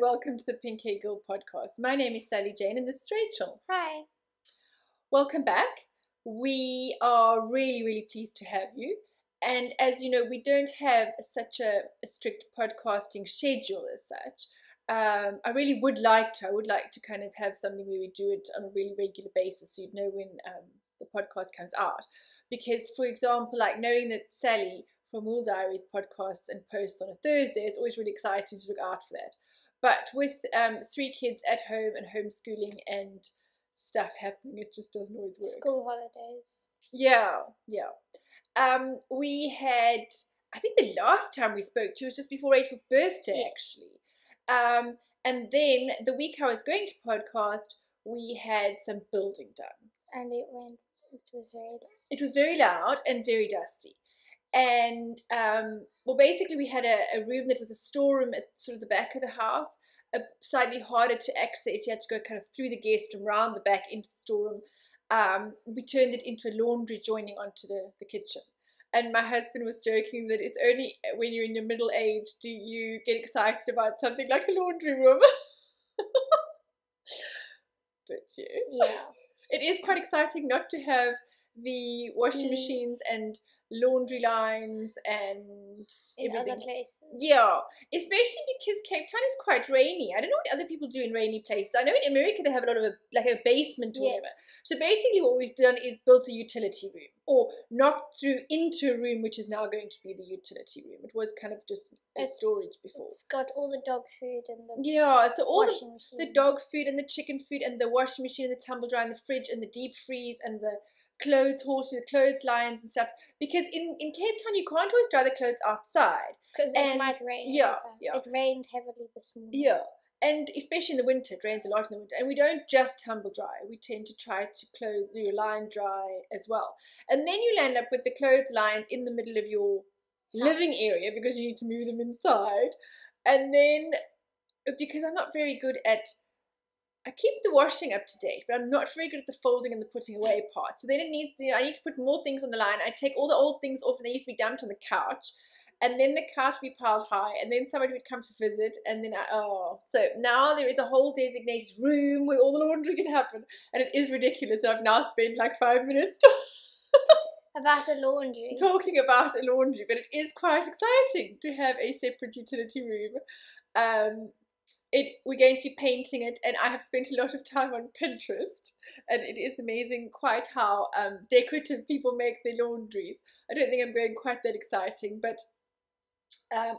welcome to the Pink Hair Girl podcast. My name is Sally Jane and this is Rachel. Hi. Welcome back. We are really pleased to have you. And as you know, we don't have such a strict podcasting schedule as such. I really would like to. I would like to kind of have something where we do it on a really regular basis so you'd know when the podcast comes out. Because, for example, like knowing that Sally from Wool Diaries podcasts and posts on a Thursday, it's always really exciting to look out for that. But with 3 kids at home and homeschooling and stuff happening, it just doesn't always work. School holidays. Yeah. We had, I think the last time we spoke to was just before Rachel's birthday, actually. And then the week I was going to podcast, we had some building done. And it was very loud. It was very loud and very dusty. And, well, basically we had a room that was a storeroom at sort of the back of the house, slightly harder to access. You had to go kind of through the guest room, round the back into the storeroom. We turned it into a laundry joining onto the kitchen. And my husband was joking that it's only when you're in your middle age do you get excited about something like a laundry room. But yes. Yeah. It is quite exciting not to have the washing machines and laundry lines and in everything. Other places. Yeah, especially because Cape Town is quite rainy. I don't know what other people do in rainy places. I know in America they have a lot of a basement or whatever. So basically what we've done is built a utility room, or knocked through into a room which is now going to be the utility room. It was kind of just a storage before. It's got all the dog food and the so all the machine. dog food and the chicken food and the washing machine and the tumble dryer and the fridge and the deep freeze and the clothes horses, the clothes lines and stuff, because in Cape Town you can't always dry the clothes outside because it might rain. Yeah. It rained heavily this morning. Yeah, and especially in the winter, it rains a lot in the winter, and we don't just tumble dry. We tend to try to your line dry as well, and then you land up with the clothes lines in the middle of your living area because you need to move them inside, and then because I'm not very good at. I keep the washing up to date, but I'm not very good at the folding and the putting away part. So then I need to put more things on the line. I take all the old things off and they used to be dumped on the couch. And then the couch would be piled high. And then somebody would come to visit. And then so now there is a whole designated room where all the laundry can happen. And it is ridiculous. So I've now spent like 5 minutes about a laundry. Talking about a laundry. But it is quite exciting to have a separate utility room. We're going to be painting it, and I have spent a lot of time on Pinterest, and it is amazing quite how decorative people make their laundries. I don't think I'm going quite that exciting, but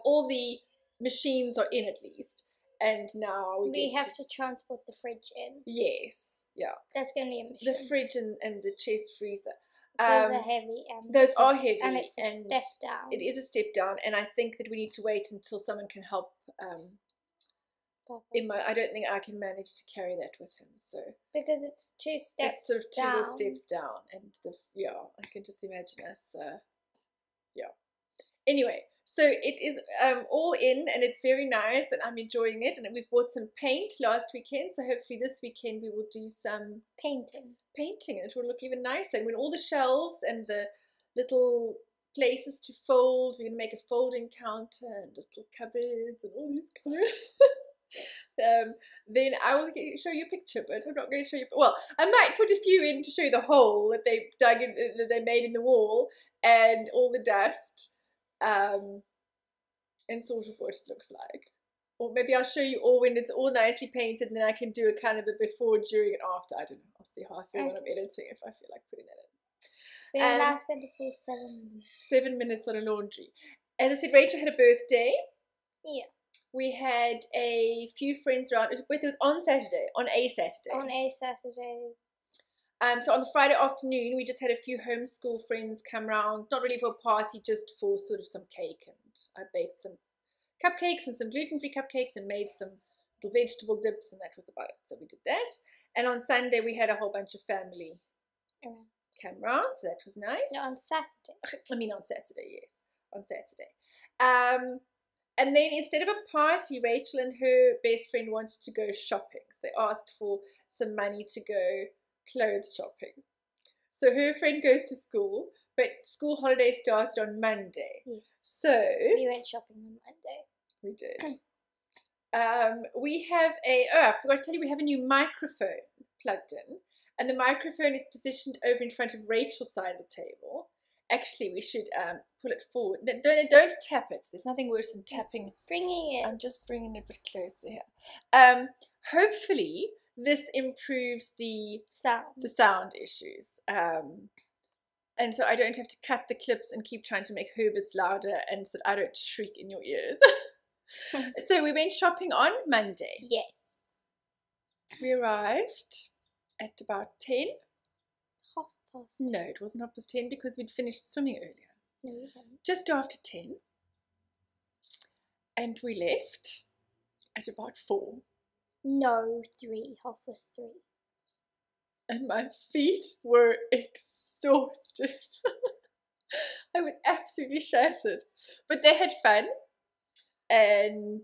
all the machines are in at least, and now we have to transport the fridge in. Yes, yeah. That's going to be a mission. The fridge and the chest freezer. Those are heavy. Those are heavy. And it's a step down. It is a step down, and I think that we need to wait until someone can help I don't think I can manage to carry that with him. So because it's 2 steps it's sort of 2 down. more steps down, and I can just imagine us. Anyway, so it is all in, and it's very nice, and I'm enjoying it. And we've bought some paint last weekend, so hopefully this weekend we will do some painting, and it will look even nicer. And when all the shelves and the little places to fold, we're gonna make a folding counter and little cupboards and all these colors. Then I will show you a picture, but I'm not going to show you. Well, I might put a few in to show you the hole that they dug in, that they made in the wall, and all the dust, and sort of what it looks like. Or maybe I'll show you all when it's all nicely painted, and then I can do a kind of a before, during, and after. I don't know. I'll see how I feel when I'm editing, if I feel like putting that in. We last spent a full 7 minutes. 7 minutes on a laundry. As I said, Rachel had a birthday. Yeah. We had a few friends around. It was on a Saturday. So on the Friday afternoon, we just had a few homeschool friends come round. Not really for a party, just for sort of some cake. And I baked some cupcakes and some gluten-free cupcakes and made some little vegetable dips, and that was about it. So we did that. And on Sunday, we had a whole bunch of family come round, so that was nice. No, on Saturday. I mean on Saturday, yes. On Saturday. And then instead of a party, Rachel and her best friend wanted to go shopping. So they asked for some money to go clothes shopping. So her friend goes to school, but school holiday started on Monday. Yes. So we went shopping on Monday. We did. We have I forgot to tell you, we have a new microphone plugged in, and the microphone is positioned over in front of Rachel's side of the table. Actually, we should pull it forward. Don't tap it. There's nothing worse than tapping. Bringing it. I'm just bringing it a bit closer here. Hopefully, this improves the sound issues. And so I don't have to cut the clips and keep trying to make Herbert's louder, and so that I don't shriek in your ears. So we went shopping on Monday. Yes. We arrived at about 10. 10:30. No, it wasn't 10:30 because we'd finished swimming earlier. No, we haven't. Just after 10. And we left at about 4. No, 3. 3:30. And my feet were exhausted. I was absolutely shattered. But they had fun. And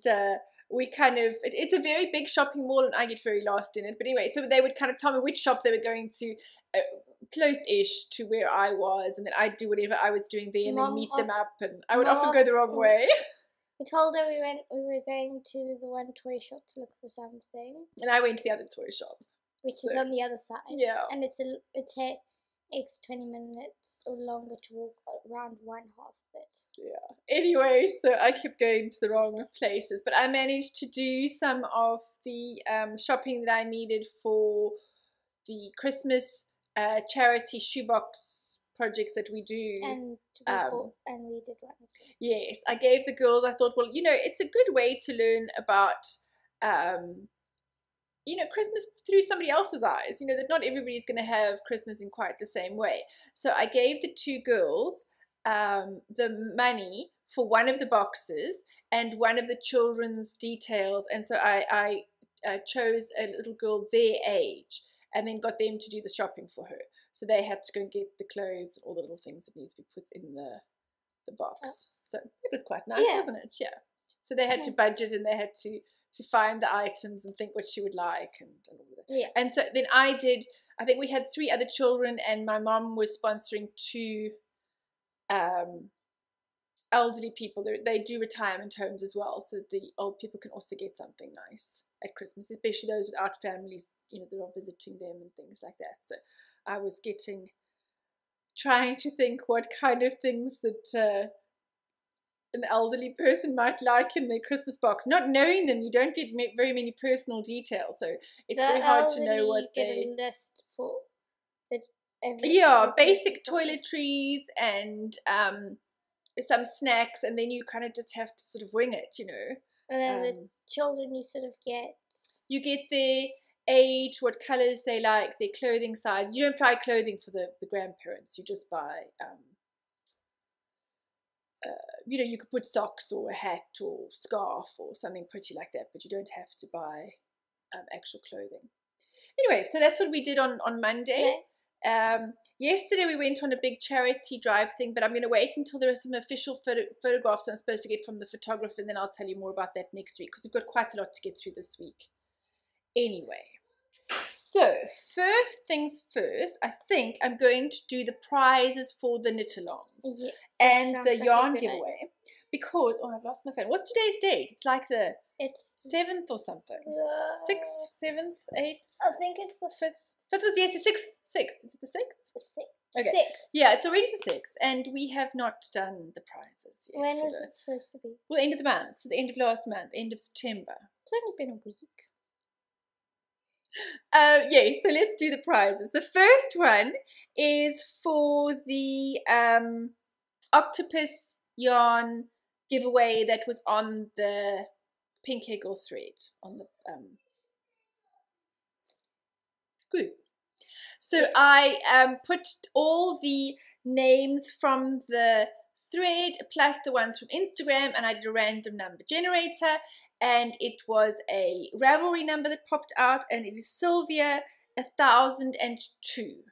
we kind of, it's a very big shopping mall and I get very lost in it. But anyway, so they would kind of tell me which shop they were going to, close-ish to where I was. And then I'd do whatever I was doing there and then meet them up. And I would often go the wrong way. We told her we were going to the one toy shop to look for something. And I went to the other toy shop. Which is on the other side. Yeah. And it takes 20 minutes or longer to walk around one half of it. Yeah. Anyway, so I kept going to the wrong places. But I managed to do some of the shopping that I needed for the Christmas charity shoebox projects that we do. And we did one of them. Yes. I gave the girls, I thought, well, it's a good way to learn about Christmas through somebody else's eyes, that not everybody's going to have Christmas in quite the same way. So I gave the 2 girls the money for one of the boxes and one of the children's details. And so I chose a little girl their age and then got them to do the shopping for her. So they had to go and get the clothes and all the little things that need to be put in the box. So it was quite nice, wasn't it? Yeah. So they had to budget and they had to find the items and think what she would like and all of that. Yeah. And so then I think we had 3 other children and my mom was sponsoring 2 elderly people. They do retirement homes as well, so the old people can also get something nice at Christmas, especially those without families, that are visiting them and things like that. So I was trying to think what kind of things that an elderly person might like in their Christmas box. Not knowing them, you don't get very many personal details, so it's very hard to know what they get a list for. Basic toiletries and some snacks, and then you kind of just have to sort of wing it, And then the children you sort of get. You get their age, what colours they like, their clothing size. You don't buy clothing for the grandparents. You just buy you could put socks or a hat or scarf or something pretty like that, but you don't have to buy actual clothing. Anyway, so that's what we did on Monday. Yesterday we went on a big charity drive thing, but I'm going to wait until there are some official photographs I'm supposed to get from the photographer, and then I'll tell you more about that next week because we've got quite a lot to get through this week. Anyway, so first things first, I think I'm going to do the prizes for the knit-alongs and the yarn giveaway because, I've lost my phone. What's today's date? It's like it's 7th or something. 6th, 7th, 8th? I think it's the 5th. 5th was the 6th. Is it the 6th? The 6th. Okay. 6th. Yeah, it's already the 6th, and we have not done the prizes yet. When was it supposed to be? Well, end of the month, so the end of last month, end of September. It's only been a week. Yes, so let's do the prizes. The first one is for the octopus yarn giveaway that was on the Pink Hegel thread on the group. So I put all the names from the thread plus the ones from Instagram, and I did a random number generator, and it was a Ravelry number that popped out, and it is Sylvia 1002.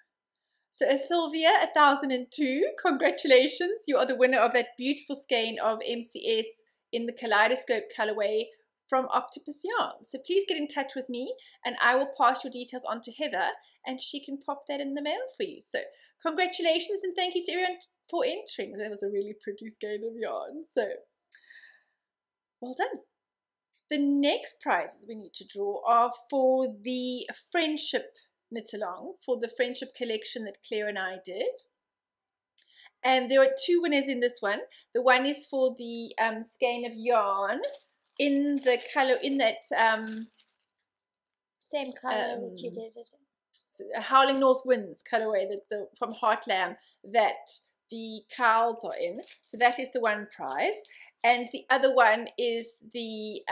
So Sylvia 1002, congratulations, you are the winner of that beautiful skein of MCS in the Kaleidoscope colorway from Octopus Yarn. So please get in touch with me and I will pass your details on to Heather and she can pop that in the mail for you. So congratulations and thank you to everyone for entering. That was a really pretty skein of yarn. So well done. the next prizes we need to draw are for the friendship knit-along, for the friendship collection that Claire and I did. And there are 2 winners in this one. The one is for the skein of yarn in the color, in that same color that you did it in. Howling North Winds colorway, that from Heartland, that the cowls are in. So that is the one prize. And the other one is the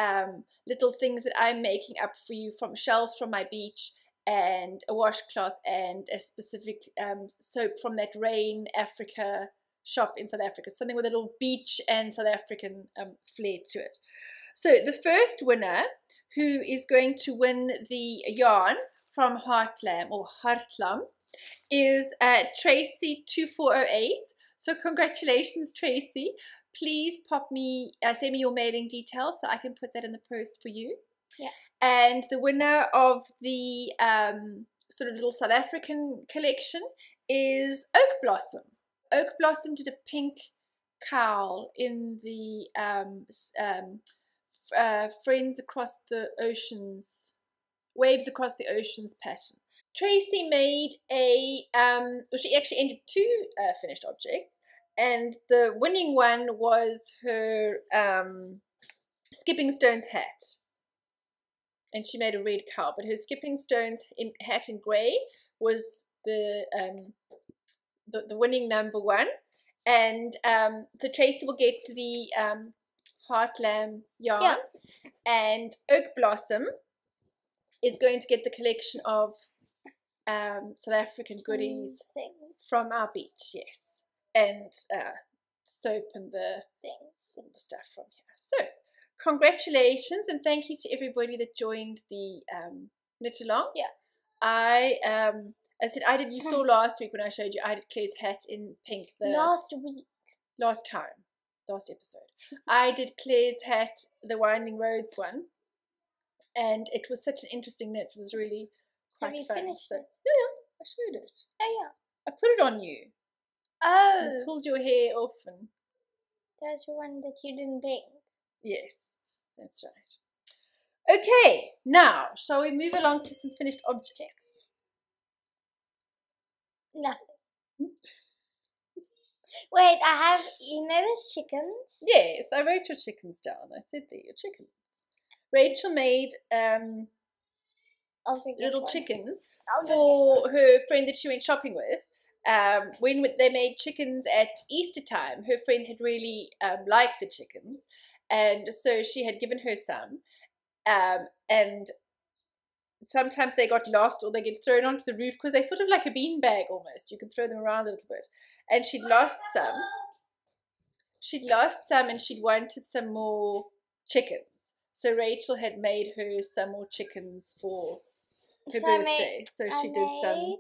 little things that I'm making up for you from shells from my beach, and a washcloth and a specific soap from that Rain Africa shop in South Africa. It's something with a little beach and South African flair to it. So the first winner, who is going to win the yarn from Heartlam or Hartlam, is Tracy 2408. So congratulations, Tracy. Please pop me, send me your mailing details so I can put that in the post for you. Yeah. And the winner of the sort of little South African collection is Oak Blossom. Oak Blossom did a pink cowl in the Friends Across the Oceans, Waves Across the Oceans pattern. Tracy made a, she actually entered 2 finished objects, and the winning one was her Skipping Stones hat. And she made a red cowl, but her Skipping Stones hat in grey was the winning number 1. And so Tracy will get the Heartlam yarn, and Oak Blossom is going to get the collection of South African goodies from our beach, yes, and soap and the things, all the stuff from here. So congratulations, and thank you to everybody that joined the knit along. Yeah, I said I did. You saw last week when I showed you, I did Claire's hat in pink. Last episode, I did Claire's hat, the Winding Roads one, and it was such an interesting knit. It was really quite fun. Have you finished it? Yeah, I showed it. Oh yeah, I put it on you. Oh, I pulled your hair off, and there's one that you didn't pink. Yes, that's right. Okay, now shall we move along to some finished objects? Nothing. Wait, I have, those chickens? Yes, I wrote your chickens down. I said they're your chickens. Rachel made little chickens for her friend that she went shopping with. When they made chickens at Easter time, her friend had really liked the chickens, and so she had given her some. And sometimes they got lost, or they get thrown onto the roof because they're sort of like a beanbag almost. You can throw them around a little bit. And she'd lost some. And she'd wanted some more chickens. So Rachel had made her some more chickens for her birthday. So she did some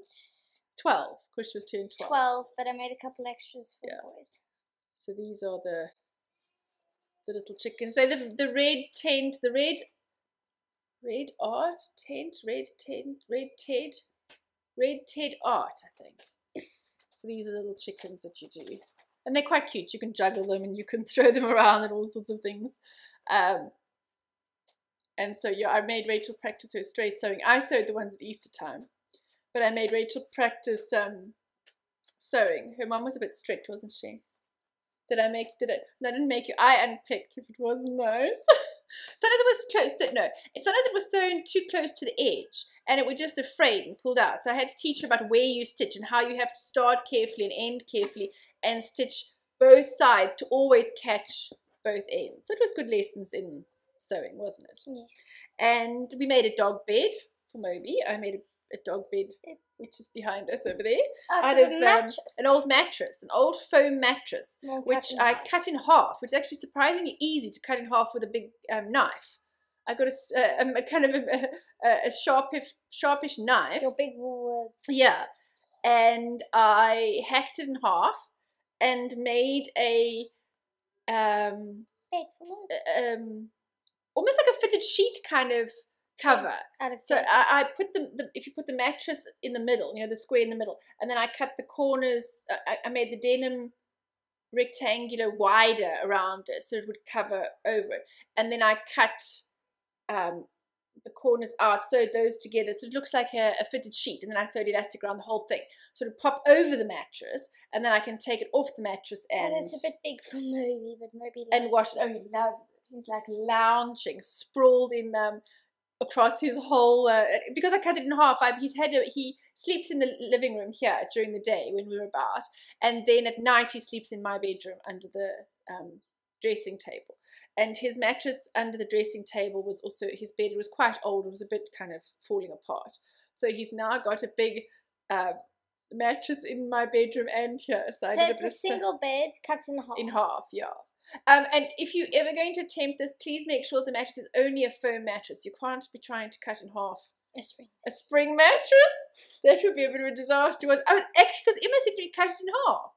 12, because she was turning 12. 12, but I made a couple extras for boys. So these are the little chickens. They're the red tent, the red art tent, red Ted art, I think. So these are little chickens that you do. And they're quite cute. You can juggle them and you can throw them around and all sorts of things. And so I made Rachel practice her straight sewing. I sewed the ones at Easter time, but I made Rachel practice sewing. Her mum was a bit strict, wasn't she? No, I didn't make you. I unpicked if it wasn't nice. Sometimes it was close. Sometimes it was sewn too close to the edge, and it would just have frayed and pulled out. So I had to teach her about where you stitch and how you have to start carefully and end carefully and stitch both sides to always catch both ends. So it was good lessons in sewing, wasn't it? Yeah. And we made a dog bed for Moby. I made a dog bed, which is behind us over there, out of an old mattress, an old foam mattress, which I cut in half, which is actually surprisingly easy to cut in half with a big knife. I got a kind of a sharpish knife. Your big words. Yeah, and I hacked it in half and made a almost like a fitted sheet kind of cover. So I put if you put the mattress in the middle, the square in the middle, and then I cut the corners. I made the denim rectangular wider around it so it would cover over it, and then I cut the corners out, sewed those together, so it looks like a fitted sheet, and then I sewed elastic around the whole thing, sort of pop over the mattress, and then I can take it off the mattress and it's a bit big for Moby, but Moby loves and wash it. Oh, he loves it. He's like lounging, sprawled in across his whole because I cut it in half. He sleeps in the living room here during the day when we're about, and then at night he sleeps in my bedroom under the dressing table. And his mattress under the dressing table was also, his bed was quite old. It was a bit kind of falling apart. So he's now got a big mattress in my bedroom and here. So it's a single bed cut in half. In half, yeah. And if you're ever going to attempt this, please make sure the mattress is only a foam mattress. You can't be trying to cut in half a spring mattress. That would be a bit of a disaster. I was actually, because Emma said to me, cut it in half.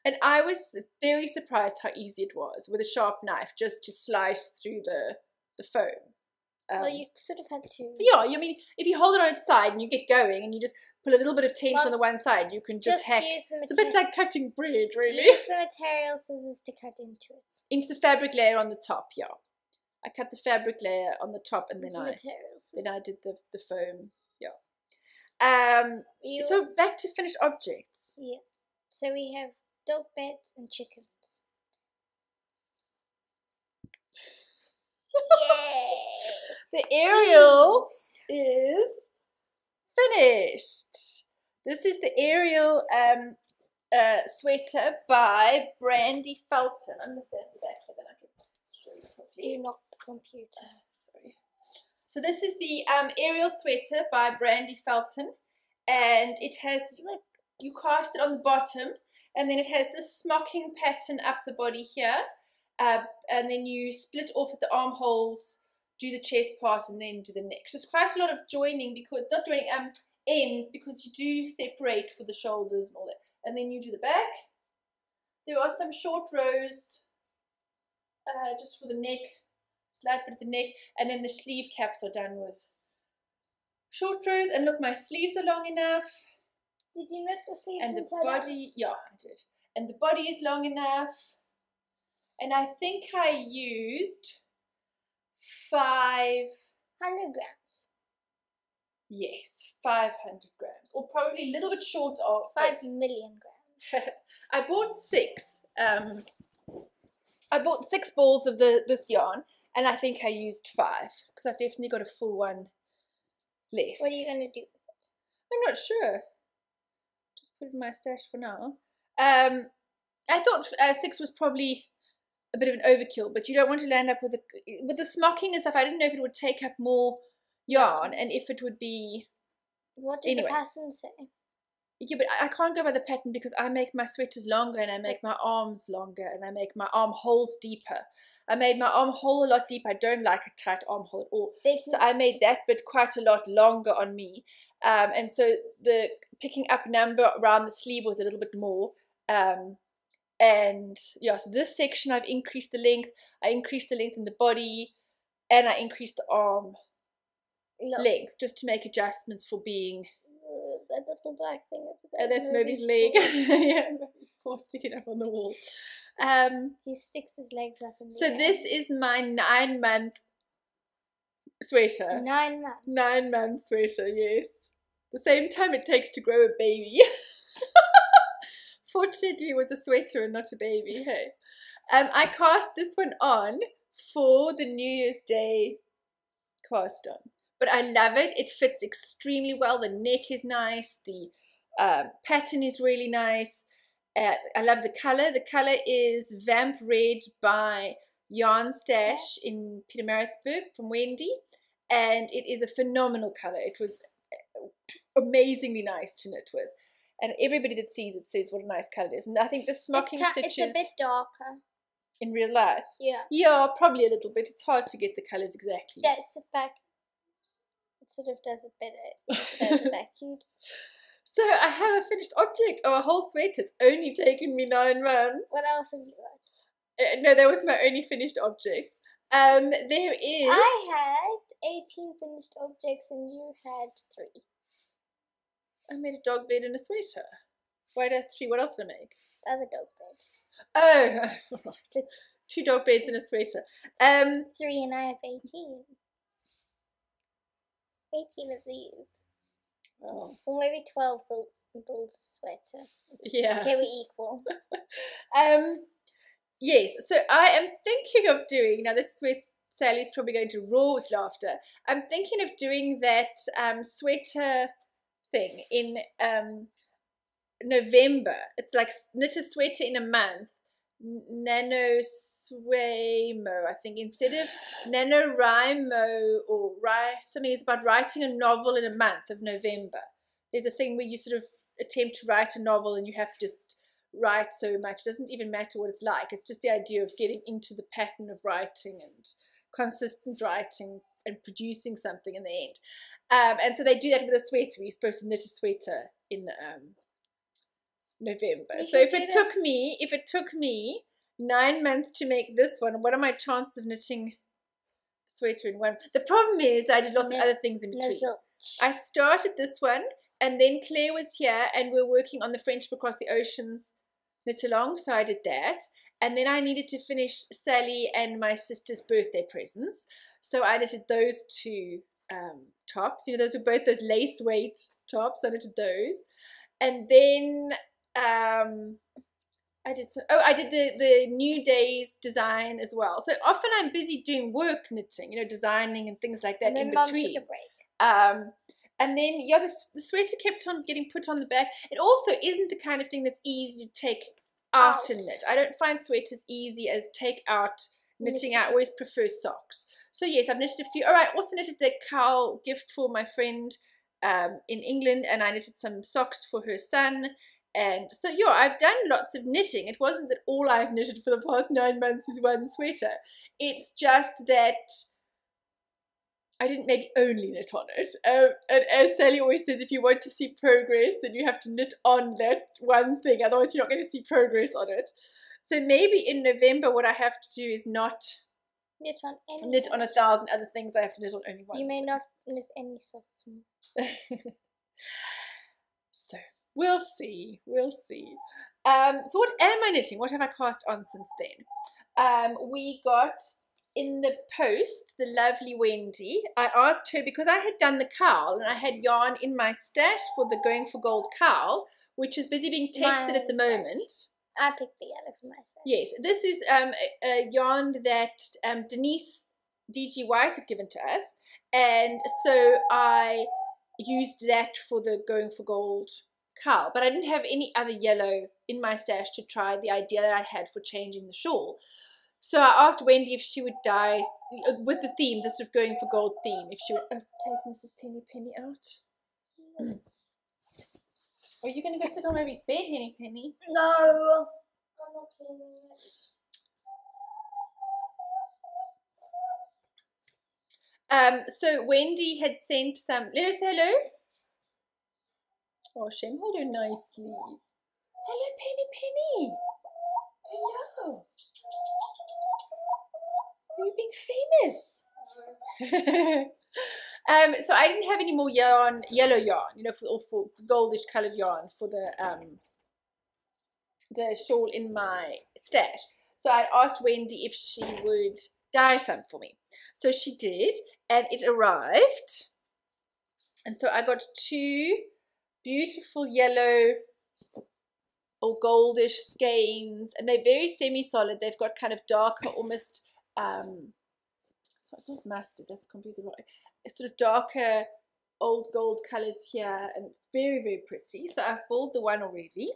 And I was very surprised how easy it was with a sharp knife just to slice through the foam. Well, you sort of had to. Yeah, I mean, if you hold it on its side and you get going and you just put a little bit of tension on the one side, you can just hack. It's a bit like cutting bread, really. Use the material scissors to cut into it. Into the fabric layer on the top, yeah. I cut the fabric layer on the top and then I did the foam, yeah. So back to finished objects. Yeah. So we have dog beds and chickens. Yay! The Ariel is finished. This is the Ariel sweater by Brandy Felton. I'm going to stand at the back so then I can show you properly. You knocked the computer. Sorry. So this is the Ariel sweater by Brandy Felton, and it has, look, you cast it on the bottom, and then it has this smocking pattern up the body here, and then you split off at the armholes, do the chest part, and then do the neck. So it's quite a lot of joining, because not joining ends, because you do separate for the shoulders and all that. And then you do the back. There are some short rows just for the neck, slight bit of the neck, and then the sleeve caps are done with short rows. And look, my sleeves are long enough. Did you knit the sleeves and the inside body out? Yeah, I did. And the body is long enough. And I think I used 500 grams. Yes, 500 grams, or probably a little bit short of 5 million grams. I bought 6. I bought 6 balls of this yarn, and I think I used 5 because I've definitely got a full one left. What are you going to do with it? I'm not sure. Just put it in my stash for now. I thought 6 was probably a bit of an overkill, but you don't want to land up with the smocking and stuff. I didn't know if it would take up more yarn and if it would be. What did the pattern say? Yeah, but I can't go by the pattern because I make my sweaters longer and I make my arms longer and I make my armholes deeper. I made my armhole a lot deeper. I don't like a tight armhole at all. So I made that bit quite a lot longer on me. And so the picking up number around the sleeve was a little bit more. And yeah, so this section I've increased the length. I increased the length in the body and I increased the arm length just to make adjustments for being. That little black thing over there. And that's Moby's leg. Yeah, Moby's sticking up on the wall. He sticks his legs up in the So this is my 9-month sweater. 9 months. 9-month sweater, yes. The same time it takes to grow a baby. Fortunately, it was a sweater and not a baby. Hey, I cast this one on for the New Year's Day cast on. But I love it. It fits extremely well. The neck is nice. The pattern is really nice. I love the color. The color is Vamp Red by Yarn Stash in Pietermaritzburg from Wendy. And it is a phenomenal color. It was amazingly nice to knit with. And everybody that sees it says what a nice color it is. And I think the smocking stitches... It's a bit darker. In real life? Yeah. Yeah, probably a little bit. It's hard to get the colors exactly. Yeah, sit back. Sort of does it better vacuumed. So I have a finished object of a whole sweater. It's only taken me 9 months. What else have you got? No, that was my only finished object. There is. I had 18 finished objects and you had 3. I made a dog bed and a sweater. Why did I have 3? What else did I make? The other dog bed. Oh, right. So 2 dog beds and a sweater. 3 and I have 18. 18 of these. Oh. Or maybe 12 builds a sweater. Yeah. Okay, we're equal. Yes, so I am thinking of doing, now this is where Sally's probably going to roar with laughter. I'm thinking of doing that sweater thing in November. It's like knit a sweater in a month. NaNoWriMo, I think, instead of NaNoWriMo or something is about writing a novel in a month of November. There's a thing where you sort of attempt to write a novel and you have to just write so much. It doesn't even matter what it's like. It's just the idea of getting into the pattern of writing and consistent writing and producing something in the end. And so they do that with a sweater. You're supposed to knit a sweater in November. So if it took me 9 months to make this one, what are my chances of knitting a sweater in one? The problem is I did lots of other things in between. I started this one, and then Claire was here, and we're working on the Friendship Across the Oceans knit along, so I did that. And then I needed to finish Sally and my sister's birthday presents, so I knitted those two tops. You know, those were both those lace weight tops. I knitted those, and then I did the New Days design as well. So often I'm busy doing work knitting, you know, designing and things like that and then in Mum between. took a break. And then, yeah, the sweater kept on getting put on the back. It also isn't the kind of thing that's easy to take out and knit. I don't find sweaters easy as take out knitting. I always prefer socks. So yes, I've knitted a few. All right, also knitted the cowl gift for my friend in England, and I knitted some socks for her son. And so, yeah, I've done lots of knitting. It wasn't that all I've knitted for the past 9 months is one sweater. It's just that I didn't maybe only knit on it. And as Sally always says, if you want to see progress, then you have to knit on that one thing. Otherwise, you're not going to see progress on it. So maybe in November, what I have to do is not knit on 1,000 other things. I have to knit on only one. You may not knit any socks more. So we'll see. We'll see. So what am I knitting? What have I cast on since then? We got in the post the lovely Wendy. I asked her, because I had done the cowl and I had yarn in my stash for the Going for Gold cowl, which is busy being tested at the moment. I picked the yellow for myself. Yes, this is a yarn that Denise D.G. White had given to us, and so I used that for the Going for Gold cowl, but I didn't have any other yellow in my stash to try the idea that I had for changing the shawl. So I asked Wendy if she would dye with the theme, the sort of Going for Gold theme, if she would take Mrs. Penny out. Are you going to go sit on Moby's bed, Penny? No, I'm not cleaning it. So Wendy had sent some. Let us say hello. Oh, Shem, hold her nicely. Hello, Penny. Hello. Are you being famous? So I didn't have any more yarn, yellow yarn, you know, for goldish coloured yarn for the shawl in my stash. So I asked Wendy if she would dye some for me. So she did, and it arrived. And so I got two beautiful yellow or goldish skeins, and they're very semi-solid. They've got kind of darker, almost so it's not mustard, that's completely wrong. It's sort of darker old gold colours here, and it's very, very pretty. So I've bought the one already,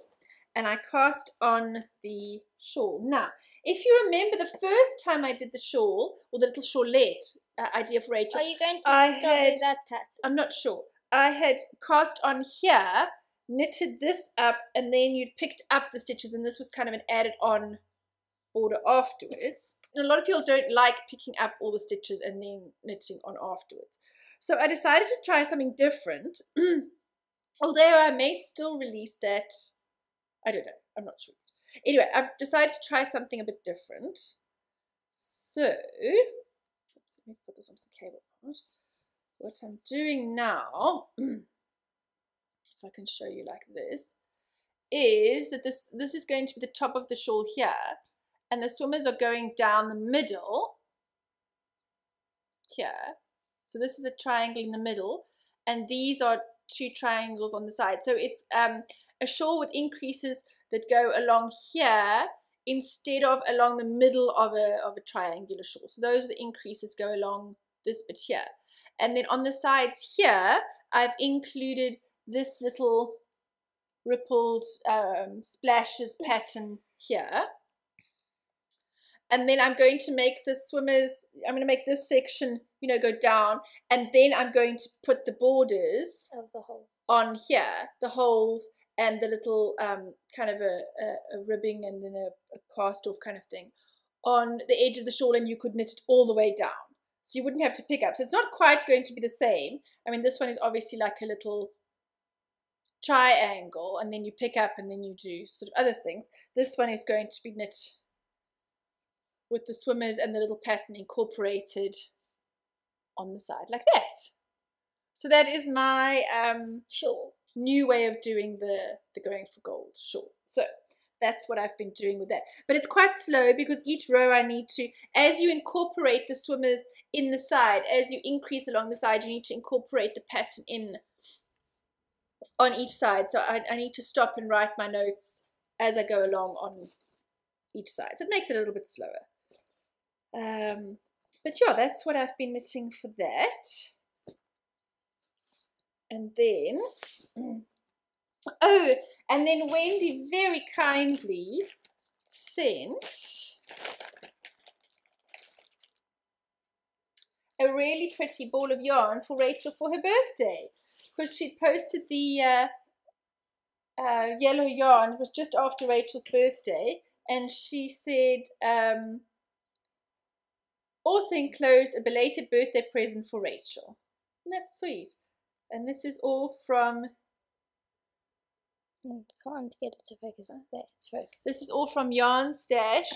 and I cast on the shawl. Now, if you remember the first time I did the shawl, or the little shawlette idea for Rachel, are you going to still do that pattern? I'm not sure. I had cast on here, knitted this up, and then you'd picked up the stitches, and this was kind of an added on order afterwards. And a lot of people don't like picking up all the stitches and then knitting on afterwards. So I decided to try something different. Although I may still release that. I don't know. I'm not sure. Anyway, I've decided to try something a bit different. So, oops, let me put this onto the cable part. What I'm doing now, if I can show you like this, is that this is going to be the top of the shawl here, and the swimmers are going down the middle here. So this is a triangle in the middle, and these are 2 triangles on the side. So it's a shawl with increases that go along here instead of along the middle of a triangular shawl. So those are the increases go along this bit here. And then on the sides here, I've included this little rippled splashes pattern here. And then I'm going to make the swimmers, I'm going to make this section, you know, go down. And then I'm going to put the borders of the hole on here, the holes and the little kind of a ribbing and then a cast off kind of thing on the edge of the shawl, and you could knit it all the way down. So you wouldn't have to pick up. So it's not quite going to be the same. I mean, this one is obviously like a little triangle, and then you pick up and then you do sort of other things. This one is going to be knit with the swimmers and the little pattern incorporated on the side like that. So that is my shawl. New way of doing the going for gold shawl. So that's what I've been doing with that. But it's quite slow because each row I need to, as you incorporate the swimmers in the side, as you increase along the side, you need to incorporate the pattern in on each side. So I need to stop and write my notes as I go along on each side. So it makes it a little bit slower. But yeah, that's what I've been knitting for that. And then, oh, and then Wendy very kindly sent a really pretty ball of yarn for Rachel for her birthday, because she'd posted the yellow yarn. It was just after Rachel's birthday, and she said, also enclosed a belated birthday present for Rachel. And that's sweet. And this is all from, can't get it to focus. There, it's focused. This is all from Yarn Stash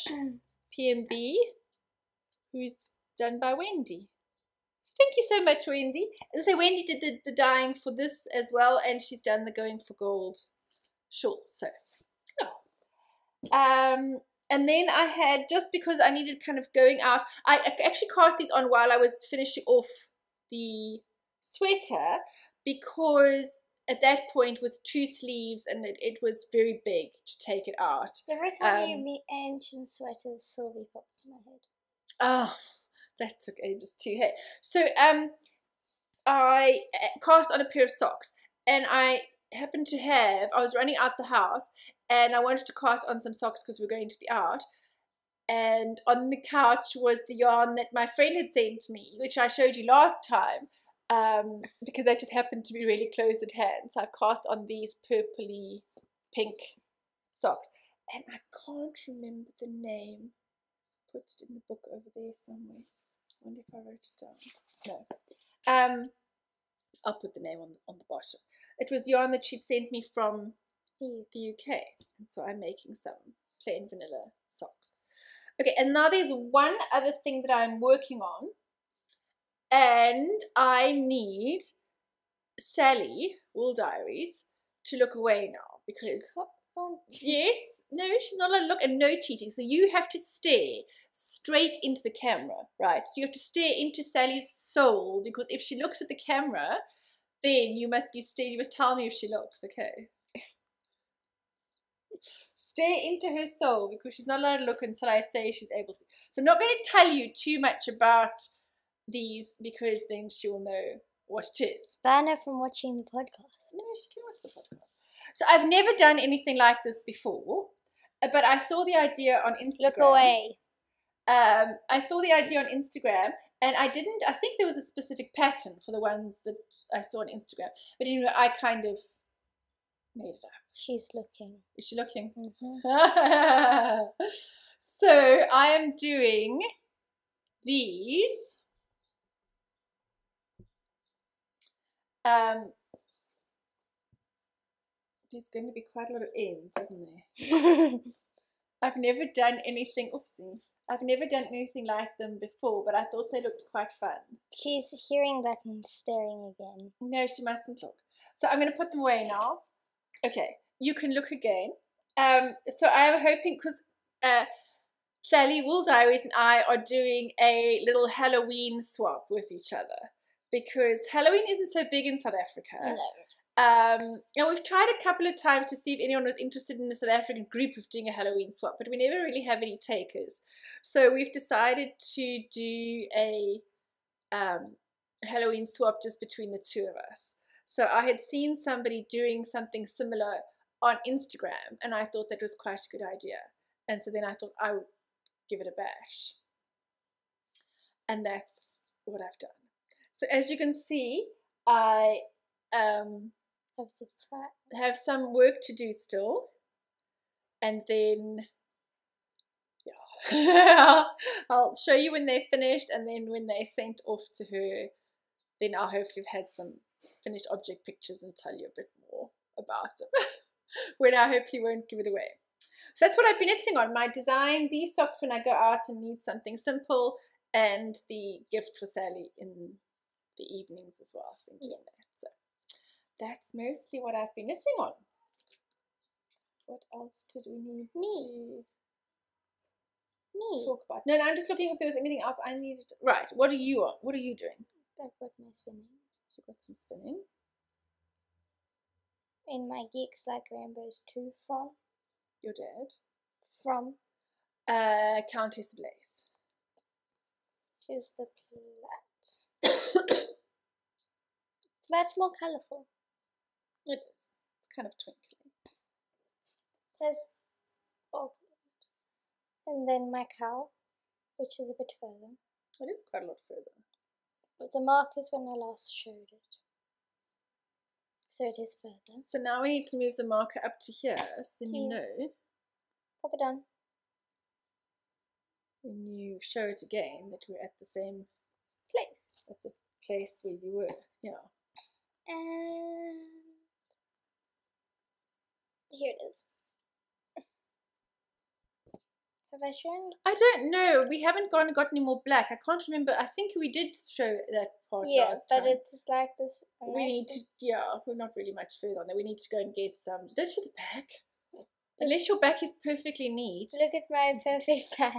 PMB, who's done by Wendy. So thank you so much, Wendy. As I say, Wendy did the dyeing for this as well, and she's done the going for gold shawl. So, yeah. And then I had, just because I needed kind of going out, I actually cast these on while I was finishing off the sweater, because at that point with 2 sleeves and it was very big to take it out. Every time you meet ancient sweaters, Sylvie pops in my head. Oh, that took ages too. Hey, so I cast on a pair of socks, and I happened to have, I was running out the house and I wanted to cast on some socks because we're going to be out, and on the couch was the yarn that my friend had sent me, which I showed you last time, because they just happened to be really close at hand. So I've cast on these purpley pink socks, and I can't remember the name. Put it in the book over there somewhere. I wonder if I wrote it down. No. I'll put the name on the bottom. It was yarn that she'd sent me from the UK, and so I'm making some plain vanilla socks. Okay, and now there's one other thing that I'm working on, and I need Sally, Wool Diaries, to look away now, because yes, no, she's not allowed to look, and no cheating. So you have to stare straight into the camera, right? So you have to stare into Sally's soul, because if she looks at the camera, then you must tell me if she looks, okay? Stare into her soul, because she's not allowed to look until I say she's able to. So I'm not going to tell you too much about these, because then she will know what it is. Ban her from watching the podcast. No, she can watch the podcast. So I've never done anything like this before, but I saw the idea on Instagram. Look away. I saw the idea on Instagram, and I think there was a specific pattern for the ones that I saw on Instagram, but anyway, I kind of made it up. She's looking. Is she looking? Mm-hmm. So I am doing these. There's going to be quite a lot of ends, isn't there? I've never done anything. Oopsie. I've never done anything like them before, but I thought they looked quite fun. She's hearing that and staring again. No, she mustn't look. So I'm going to put them away now. Okay, you can look again. So I'm hoping, because Sally, Wool Diaries, and I are doing a little Halloween swap with each other. because Halloween isn't so big in South Africa. No. And we've tried a couple of times to see if anyone was interested in the South African group of doing a Halloween swap, but we never really have any takers. So we've decided to do a Halloween swap just between the two of us. So I had seen somebody doing something similar on Instagram, and I thought that was quite a good idea. And so then I thought I would give it a bash. And that's what I've done. So as you can see, I have some work to do still, and then yeah, I'll show you when they're finished, and then when they're sent off to her, then I'll hopefully have had some finished object pictures and tell you a bit more about them when I hopefully won't give it away. So that's what I've been knitting on. My design, these socks when I go out and need something simple, and the gift for Sally in the evenings as well. Yeah. So that's mostly what I've been knitting on. What else did we need to talk about? No, I'm just looking if there was anything else I needed. Right, what are you on? What are you doing? I've got my spinning. You've got some spinning. In my Geeks Like Rainbows 2 from? Your dad. From? Countess Blaze. Here's the plait. It's much more colourful. It is. It's kind of twinkly. There's and then my cow, which is a bit further. It is quite a lot further. But the mark is when I last showed it. So it is further. So now we need to move the marker up to here, so then you know. Pop it down. When you show it again that we're at the same place. At the place where you were, yeah. And here it is. Have I shown? I don't know. We haven't got any more black. I can't remember. I think we did show that part last time. But it's like this. We need to, we're not really much further on there. We need to go and get some. Don't show the back. Unless your back is perfectly neat. Look at my perfect back.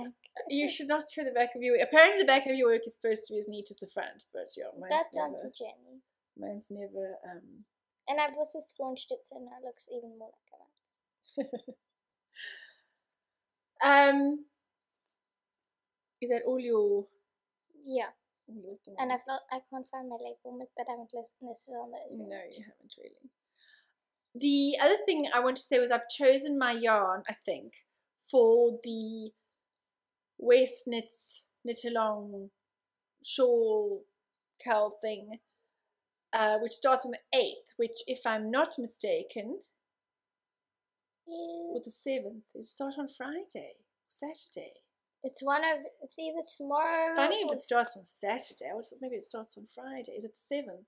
You should not show the back of your work. Apparently the back of your work is supposed to be as neat as the front, but yeah, mine's that's never. down to Jenny. Mine's never, And I've also scrunched it so now it looks even more like a man. Is that all your... Yeah. And I can't find my leg warmers, but I haven't listed on those. No, you haven't really. The other thing I want to say was I've chosen my yarn, I think, for the West Knits Knit Along shawl cowl thing, which starts on the 8th, which, if I'm not mistaken, or the 7th, it starts on Friday, Saturday. It's either tomorrow. Funny if it starts on Saturday. I would thought maybe it starts on Friday. Is it the 7th?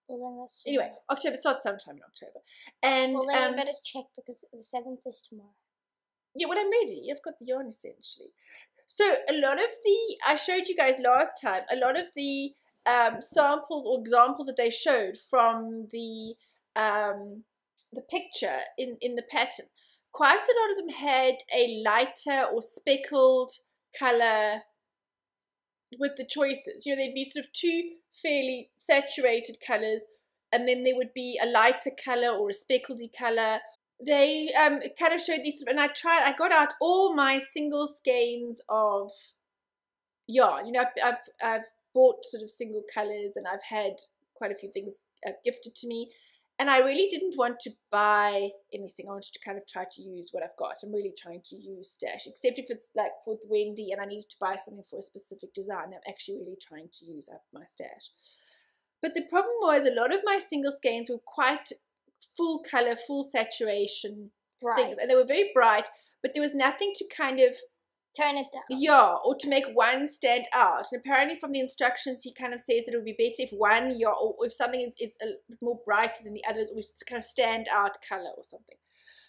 Well, then that's anyway, October starts sometime in October. And well, then you better check because the 7th is tomorrow. Yeah, well, I'm ready. I've got the yarn essentially. So a lot of I showed you guys last time, a lot of the samples or examples that they showed from the picture in the pattern, quite a lot of them had a lighter or speckled colour with the choices. You know, there'd be sort of two fairly saturated colours, and then there would be a lighter colour or a speckledy colour. They kind of showed these, and I got out all my single skeins of yarn. You know, I've bought sort of single colours, and I've had quite a few things gifted to me. And I really didn't want to buy anything. I wanted to kind of try to use what I've got. I'm really trying to use stash, except if it's like with Wendy and I needed to buy something for a specific design. I'm actually really trying to use up my stash. But the problem was a lot of my single skeins were quite full color, full saturation things. And they were very bright, but there was nothing to kind of tone it down. Yeah, or to make one stand out. And apparently from the instructions, he kind of says that it would be better if one yarn, or if something is a bit more brighter than the others, or to kind of stand out color or something.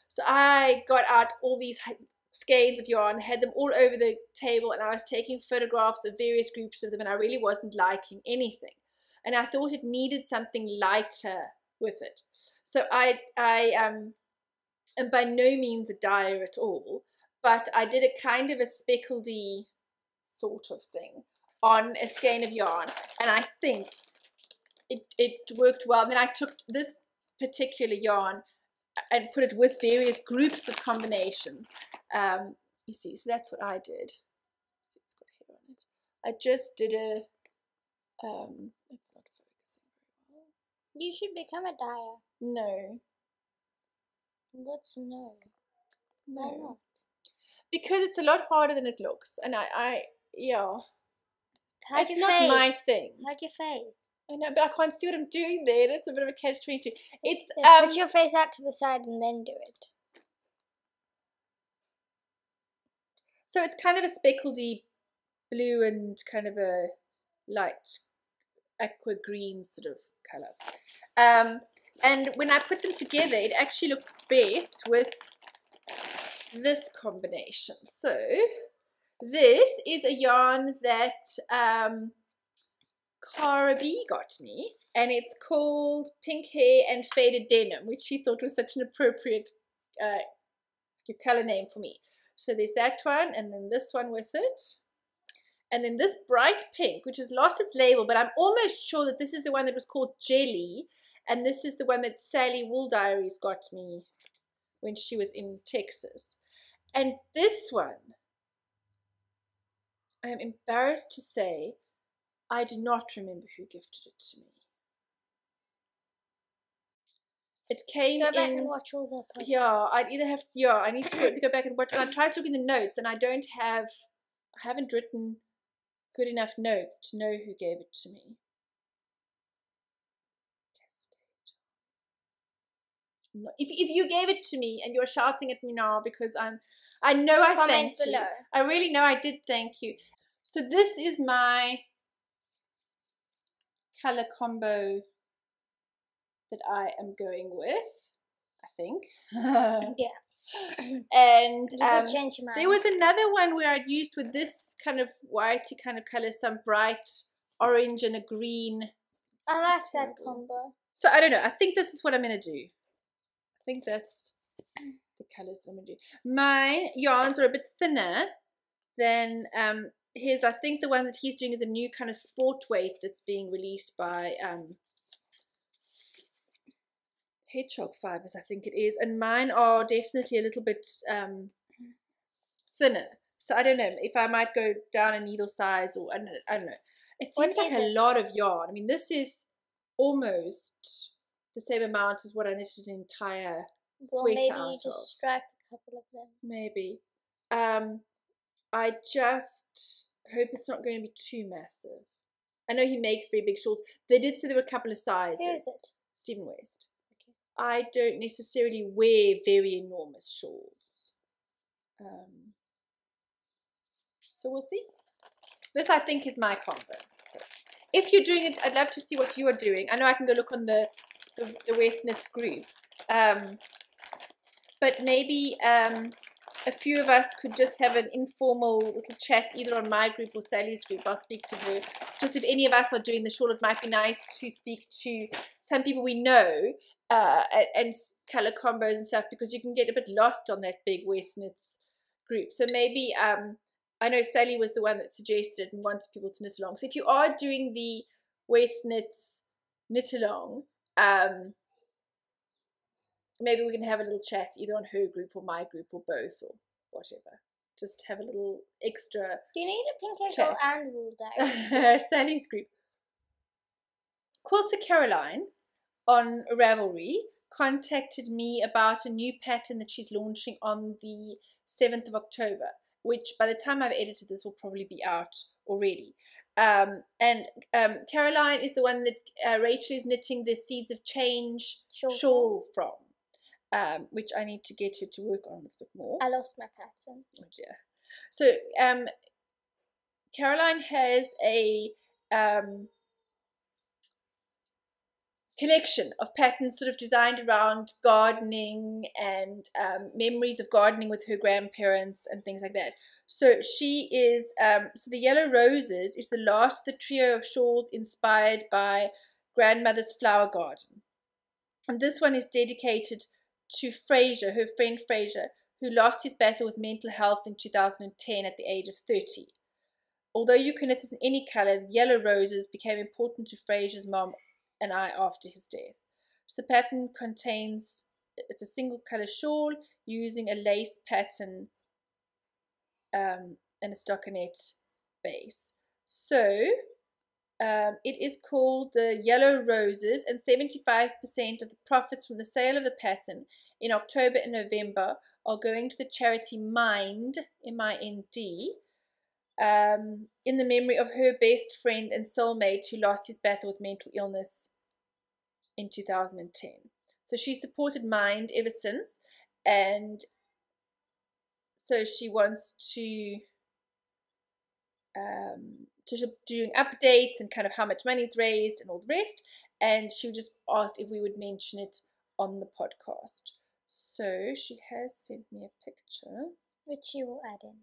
So I got out all these skeins of yarn, had them all over the table, and I was taking photographs of various groups of them, and I really wasn't liking anything. And I thought it needed something lighter with it. So I am by no means a dyer at all, but I did a kind of a speckledy sort of thing on a skein of yarn, and I think it worked well. And then I took this particular yarn and put it with various groups of combinations. You see, so that's what I did. See, it's got hair on it. I just did a it's not focusing very well. You should become a dyer. No. What's no? Why not? Because it's a lot harder than it looks, and yeah. Hide It's your not face. my thing. Hide your face. I know, but I can't see what I'm doing there. That's a bit of a catch-22. It's Put your face out to the side and then do it. So it's kind of a speckledy blue and kind of a light aqua green sort of color. And when I put them together, it actually looked best with this combination. So this is a yarn that Cara B got me, and it's called Pink Hair and Faded Denim, which she thought was such an appropriate color name for me. So there's that one, and then this one with it, and then this bright pink, which has lost its label, but I'm almost sure that this is the one that was called Jelly, and this is the one that Sally Wool Diaries got me when she was in Texas. And this one, I am embarrassed to say, I do not remember who gifted it to me. It came Go back in, and watch all the podcasts. yeah, I'd either have to, I need to go back and watch, and I tried to look in the notes, and I haven't written good enough notes to know who gave it to me. If you gave it to me and you're shouting at me now because I know I thanked you. Below. I really know I did thank you. So this is my color combo that I am going with, I think. Yeah. And You could change your mind. there was another one where I'd used with this kind of whitey kind of color, some bright orange and a green. I like that combo. So I don't know. I think this is what I'm going to do. I think that's the colors that I'm going to do. My yarns are a bit thinner than his. I think the one that he's doing is a new kind of sport weight that's being released by Hedgehog Fibers, I think it is. And mine are definitely a little bit thinner. So I don't know if I might go down a needle size, or I don't know. It seems like a lot of yarn. I mean, this is almost the same amount as what I knitted an entire sweater maybe out you of. just stripe a couple of them. Maybe. I just hope it's not going to be too massive. I know he makes very big shawls. They did say there were a couple of sizes. Who is it? Stephen West. Okay. I don't necessarily wear very enormous shawls. So we'll see. This, I think, is my combo. So if you're doing it, I'd love to see what you are doing. I know I can go look on the West Knits group. But maybe a few of us could just have an informal little chat either on my group or Sally's group. I'll speak to her. Just if any of us are doing the shawl, it might be nice to speak to some people we know and color combos and stuff, because you can get a bit lost on that big West Knits group. So maybe I know Sally was the one that suggested it and wanted people to knit along. So if you are doing the West Knits knit along, maybe we can have a little chat either on her group or my group or both or whatever. Just have a little extra. Do you need a pink hair and wool diary? Sally's group. Quilter Caroline on Ravelry contacted me about a new pattern that she's launching on the 7th of October, which by the time I've edited this will probably be out already. And Caroline is the one that Rachel is knitting the Seeds of Change shawl from. Which I need to get her to work on a little bit more. I lost my pattern. Oh dear. So Caroline has a collection of patterns sort of designed around gardening and memories of gardening with her grandparents and things like that. So she is, so the Yellow Roses is the last of the trio of shawls inspired by grandmother's flower garden. And this one is dedicated to Fraser, her friend Fraser, who lost his battle with mental health in 2010 at the age of 30. Although you can knit this in any colour, the Yellow Roses became important to Fraser's mom an eye after his death. So the pattern contains, it's a single color shawl using a lace pattern and a stockinette base. So it is called the Yellow Roses, and 75% of the profits from the sale of the pattern in October and November are going to the charity Mind, M-I-N-D, in the memory of her best friend and soulmate who lost his battle with mental illness in 2010. So she supported Mind ever since, and so she wants to doing updates and kind of how much money is raised and all the rest. And she just asked if we would mention it on the podcast. So she has sent me a picture. Which you will add in.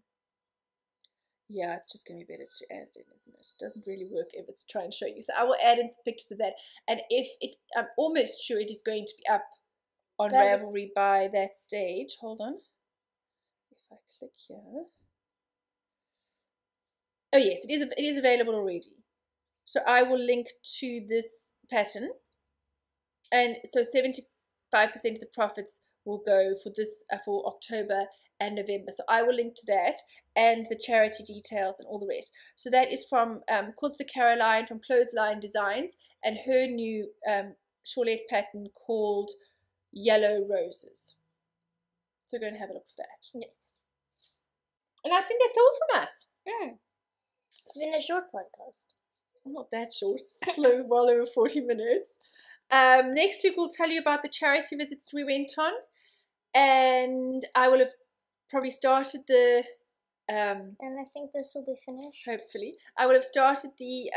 Yeah, it's just going to be better to add it in, isn't it? It doesn't really work if it's trying to show you. So I will add in some pictures of that. And if it, I'm almost sure it is going to be up on Ravelry by that stage. Hold on. If I click here. Oh yes, it is available already. So I will link to this pattern, and so 75% of the profits will go for this for October and November. So I will link to that and the charity details and all the rest. So that is from Kulza Caroline from Clothesline Designs, and her new shawlette pattern called Yellow Roses. So we're going to have a look for that. Yes. And I think that's all from us. It's been a short podcast. Not that short, slow, well over 40 minutes. Next week we'll tell you about the charity visits we went on, and I will have probably started the and I think this will be finished. Hopefully. I will have started the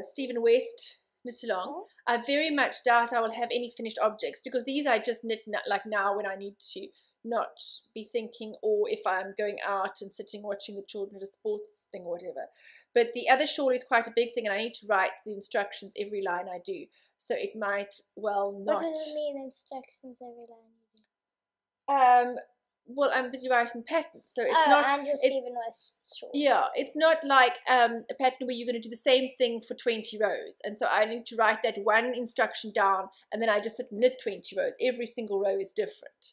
Stephen West knit along. Oh. I very much doubt I will have any finished objects, because these I just knit like now when I need to not be thinking, or if I'm going out and sitting watching the children at a sports thing or whatever. But the other shawl is quite a big thing, and I need to write the instructions every line I do. So it might well not. What does it mean, instructions every line you do? Well, I'm busy writing patterns, so it's not. not. And your Stephen West shawl. Yeah, it's not like a pattern where you're going to do the same thing for 20 rows, and so I need to write that one instruction down, and then I just sit and knit 20 rows. Every single row is different.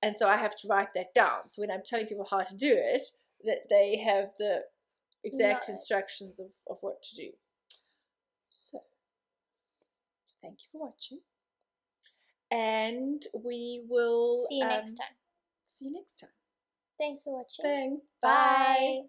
And so I have to write that down. So when I'm telling people how to do it, that they have the exact instructions of what to do. So, thank you for watching. And we will see you next time. See you next time. Thanks for watching. Thanks. Bye.